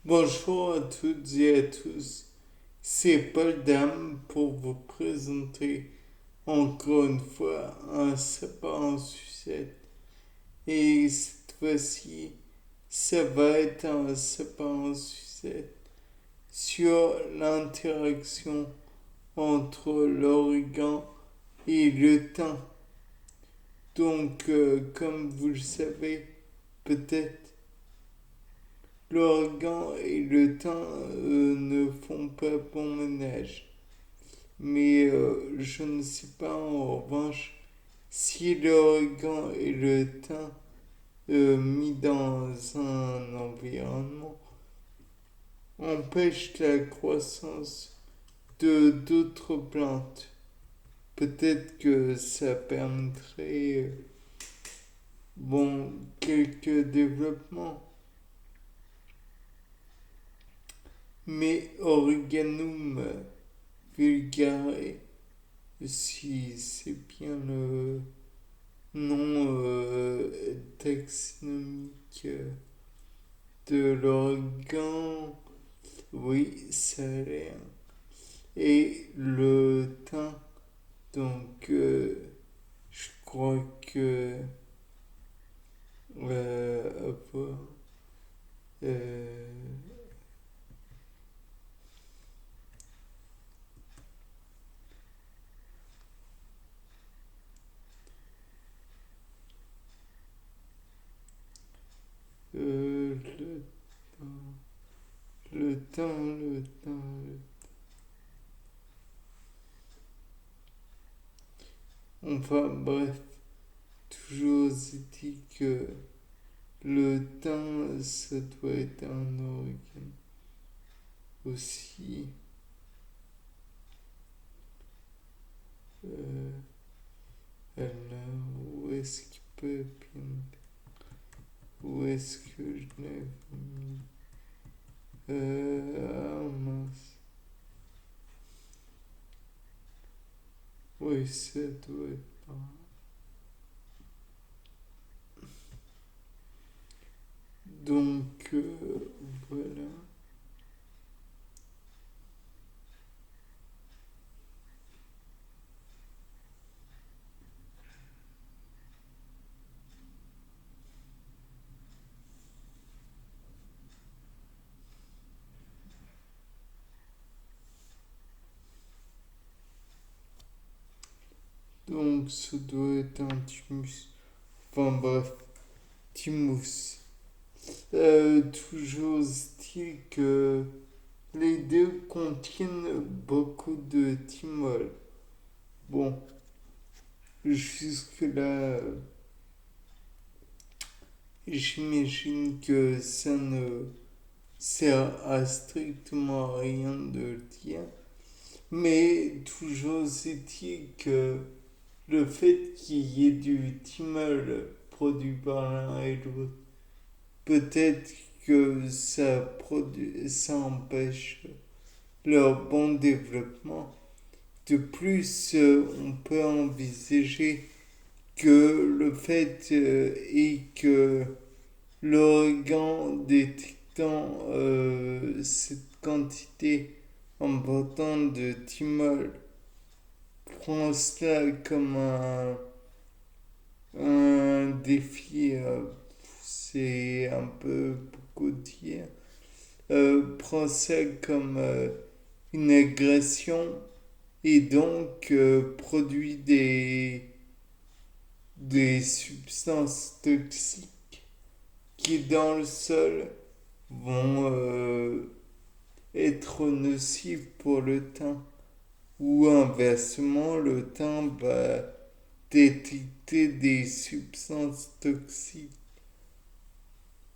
Bonjour à toutes et à tous, c'est Paul Dame pour vous présenter encore une fois un sapin en sucette. Et cette fois-ci, ça va être un sapin en sucette sur l'interaction entre l'origan et le thym. Donc, comme vous le savez, peut-être l'origan et le thym ne font pas bon ménage. Mais je ne sais pas en revanche si l'origan et le thym mis dans un environnement empêchent la croissance de d'autres plantes. Peut-être que ça permettrait bon quelques développements. Mais Origanum vulgare, si c'est bien le nom taxonomique de l'organ, oui, ça a l'air. Et le thym, donc je crois que avoir, euh, le le temps, le temps. Enfin bref, toujours est-il que le temps, ça doit être un organe aussi. Euh, alors, où est-ce qu'il peut bien... Où est-ce que je l'ai mis ah mince. Oui, ça doit être par là. Donc, voilà. Donc, ça doit être un thymus. Enfin bref, thymus. Toujours est-il que les deux contiennent beaucoup de thymol. Bon, jusque-là, j'imagine que ça ne sert à strictement rien de le dire. Mais toujours est-il que le fait qu'il y ait du thymol produit par l'un et l'autre, peut-être que ça empêche leur bon développement. De plus, on peut envisager que le fait est que l'organ détectant cette quantité importante de thymol prend cela comme un défi, c'est un peu beaucoup dire, prend ça comme une agression et donc produit des substances toxiques qui dans le sol vont être nocives pour le thym. Ou inversement, le thym va détecter des substances toxiques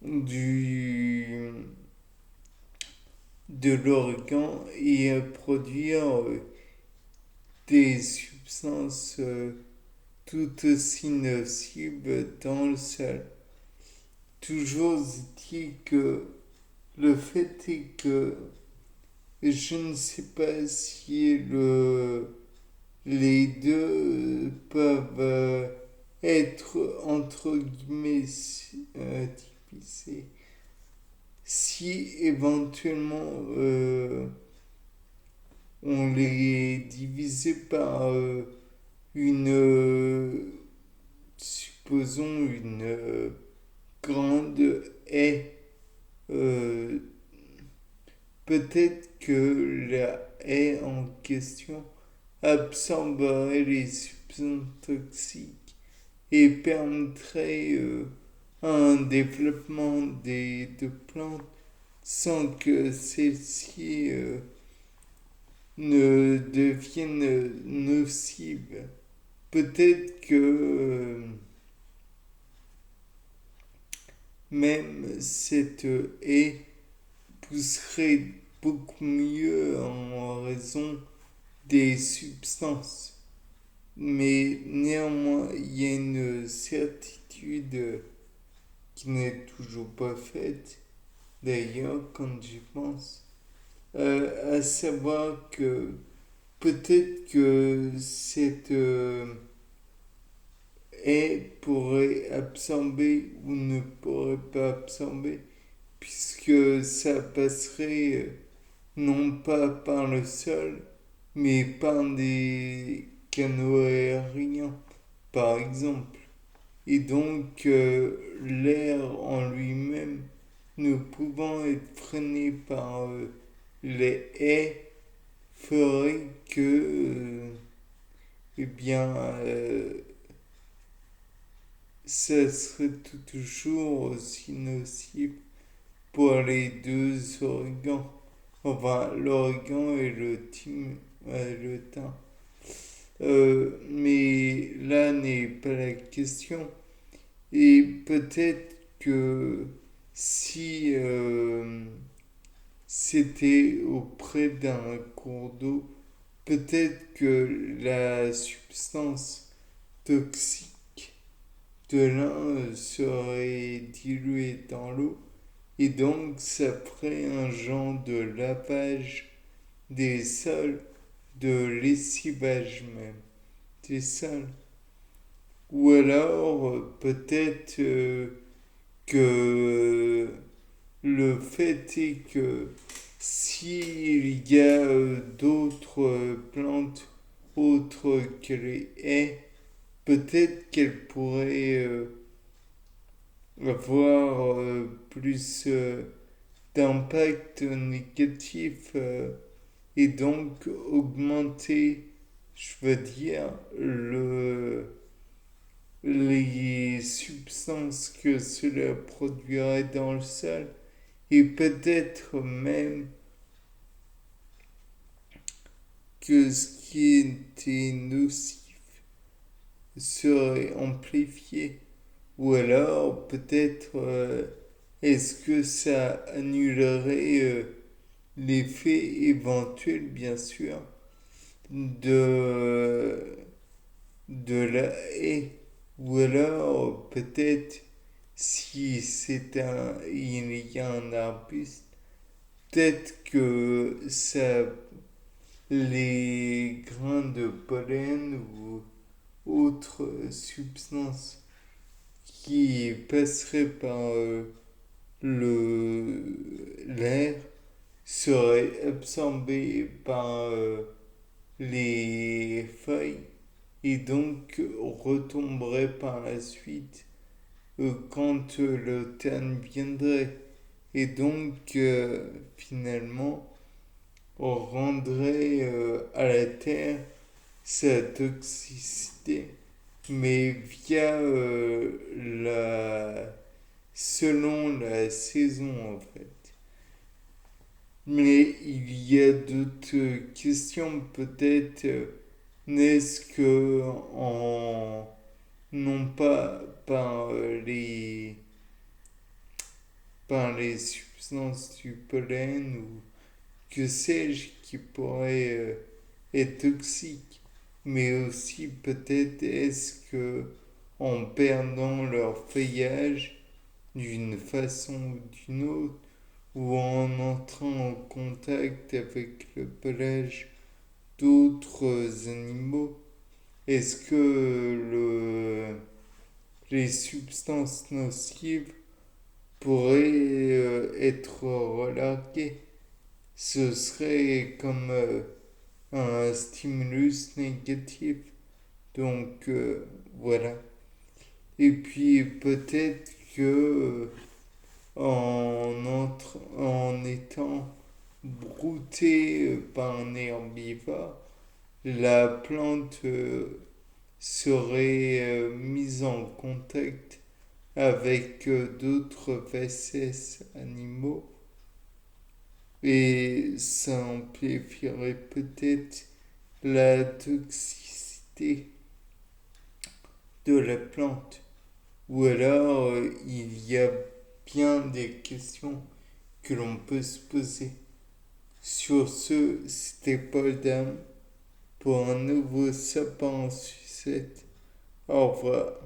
du, de l'organ et produire des substances tout aussi nocives dans le sol. Toujours dit que le fait est que je ne sais pas si les deux peuvent être entre guillemets typicés. si éventuellement on les divisait par une, supposons une grande haie, euh, peut-être que la haie en question absorberait les substances toxiques et permettrait un développement de plantes sans que celles-ci ne deviennent nocives. Peut-être que même cette haie pousserait beaucoup mieux en raison des substances. Mais néanmoins, il y a une certitude qui n'est toujours pas faite, d'ailleurs, quand j'y pense, à savoir que peut-être que cette haie pourrait absorber ou ne pourrait pas absorber, puisque ça passerait non pas par le sol, mais par des canaux aériens, par exemple. Et donc, l'air en lui-même, ne pouvant être freiné par les haies, ferait que, eh bien, ça serait toujours aussi nocif pour les deux origans. Enfin, l'origan et le thym. Mais là n'est pas la question. Et peut-être que si c'était auprès d'un cours d'eau, peut-être que la substance toxique de l'un serait diluée dans l'eau et donc ça ferait un genre de lavage des sols, de lessivage même des sols. Ou alors peut-être que le fait est que s'il y a d'autres plantes autres que les haies, peut-être qu'elles pourraient avoir plus d'impact négatif et donc augmenter, je veux dire, les substances que cela produirait dans le sol et peut-être même que ce qui était nocif serait amplifié. Ou alors peut-être est-ce que ça annulerait l'effet éventuel, bien sûr, de, de la haie. Ou alors peut-être si il y a un arbuste, peut-être que ça, les grains de pollen ou autres substances qui passeraient par l'air seraient absorbées par les feuilles et donc retomberaient par la suite quand l'automne viendrait. Et donc, finalement, on rendrait à la Terre sa toxicité, mais via selon la saison en fait. Mais il y a d'autres questions peut-être. N'est-ce que en non pas par les substances du pollen ou que sais-je qui pourrait être toxique, mais aussi peut-être est-ce que en perdant leur feuillage d'une façon ou d'une autre, ou en entrant en contact avec le pelage d'autres animaux, est-ce que les substances nocives pourrait être relargué. Ce serait comme un stimulus négatif. Donc voilà. Et puis peut-être que en étant brouté par un herbivore, la plante serait mise en contact avec d'autres fesses animaux et ça amplifierait peut-être la toxicité de la plante. Ou alors il y a bien des questions que l'on peut se poser. Sur ce, c'était Paul Dame pour un nouveau sapin en sucette. Au revoir.